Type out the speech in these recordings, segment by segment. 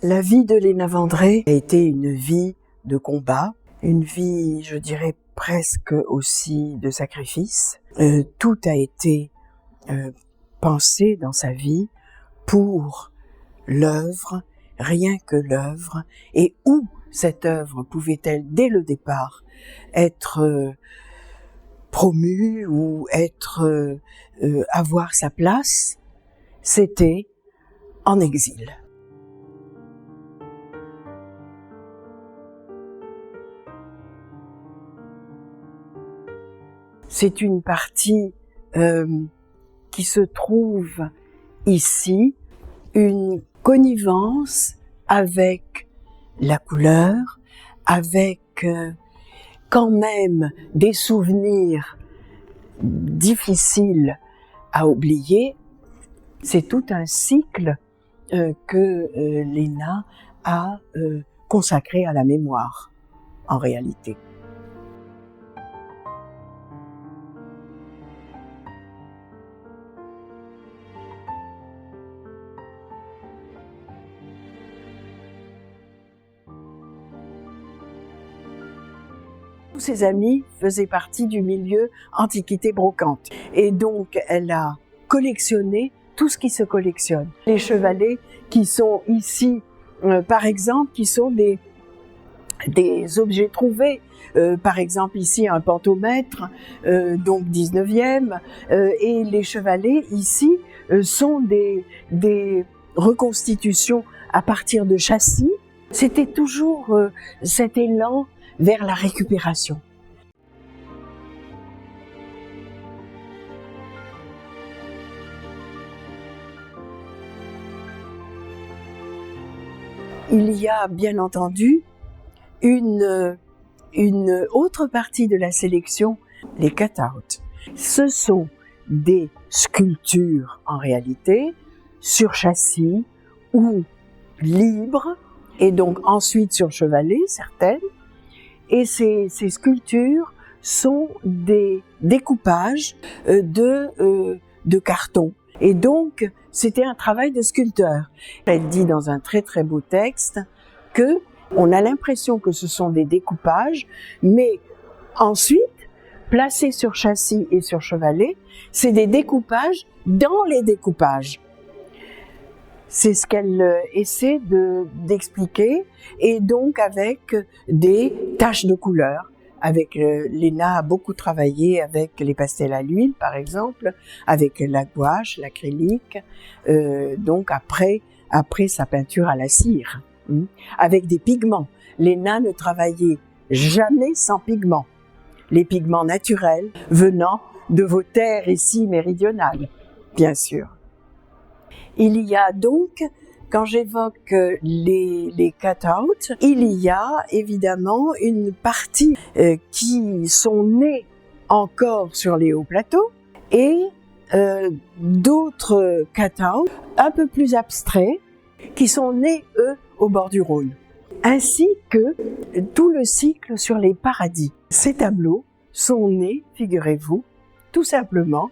La vie de Léna Vendré a été une vie de combat, une vie, je dirais, presque aussi de sacrifice. Tout a été pensé dans sa vie pour l'œuvre, rien que l'œuvre, et où cette œuvre pouvait-elle, dès le départ, être promue ou avoir sa place, c'était en exil. C'est une partie qui se trouve ici, une connivence avec la couleur, avec quand même des souvenirs difficiles à oublier. C'est tout un cycle que Léna a consacré à la mémoire, en réalité. Tous ses amis faisaient partie du milieu antiquité brocante. Et donc, elle a collectionné tout ce qui se collectionne. Les chevalets qui sont ici, par exemple, qui sont des objets trouvés. Par exemple, ici, un pentomètre, donc 19e. Et les chevalets, ici, sont des reconstitutions à partir de châssis. C'était toujours cet élan vers la récupération. Il y a bien entendu une autre partie de la sélection, les cut-out. Ce sont des sculptures en réalité, sur châssis ou libres, et donc ensuite sur chevalet, certaines. Et ces sculptures sont des découpages de carton. Et donc, c'était un travail de sculpteur. Elle dit dans un très très beau texte que on a l'impression que ce sont des découpages, mais ensuite, placés sur châssis et sur chevalet, c'est des découpages dans les découpages. C'est ce qu'elle essaie d'expliquer, et donc avec des taches de couleur. Léna a beaucoup travaillé avec les pastels à l'huile, par exemple, avec la gouache, l'acrylique, donc après sa peinture à la cire, avec des pigments. Léna ne travaillait jamais sans pigments. Les pigments naturels venant de vos terres ici méridionales, bien sûr. Il y a donc, quand j'évoque les cut-out, il y a évidemment une partie qui sont nées encore sur les hauts plateaux et d'autres cut-out un peu plus abstraits qui sont nés, eux, au bord du Rhône. Ainsi que tout le cycle sur les paradis. Ces tableaux sont nés, figurez-vous, tout simplement,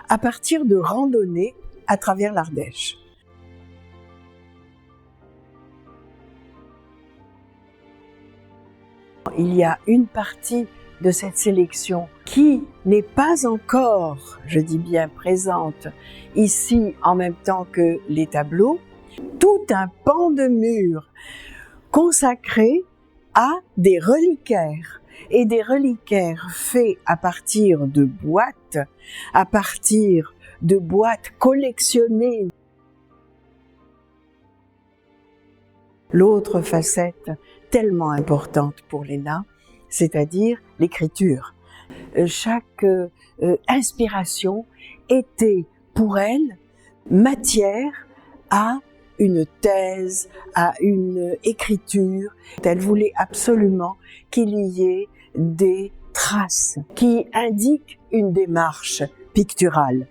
à partir de randonnées à travers l'Ardèche. Il y a une partie de cette sélection qui n'est pas encore, je dis bien présente, ici en même temps que les tableaux, tout un pan de mur consacré à des reliquaires, et des reliquaires faits à partir de boîtes collectionnées. L'autre facette tellement importante pour Léna, c'est-à-dire l'écriture. Chaque inspiration était pour elle matière à une thèse, à une écriture. Elle voulait absolument qu'il y ait des traces qui indiquent une démarche picturale.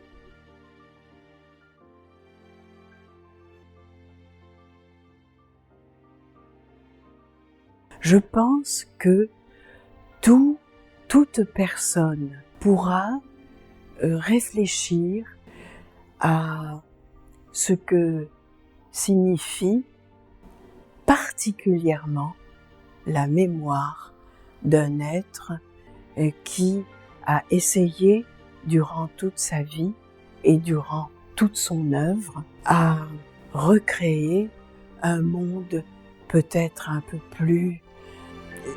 Je pense que toute personne pourra réfléchir à ce que signifie particulièrement la mémoire d'un être qui a essayé durant toute sa vie et durant toute son œuvre à recréer un monde peut-être un peu plus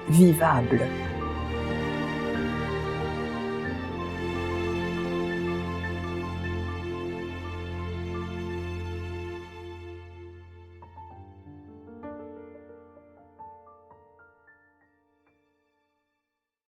vivable.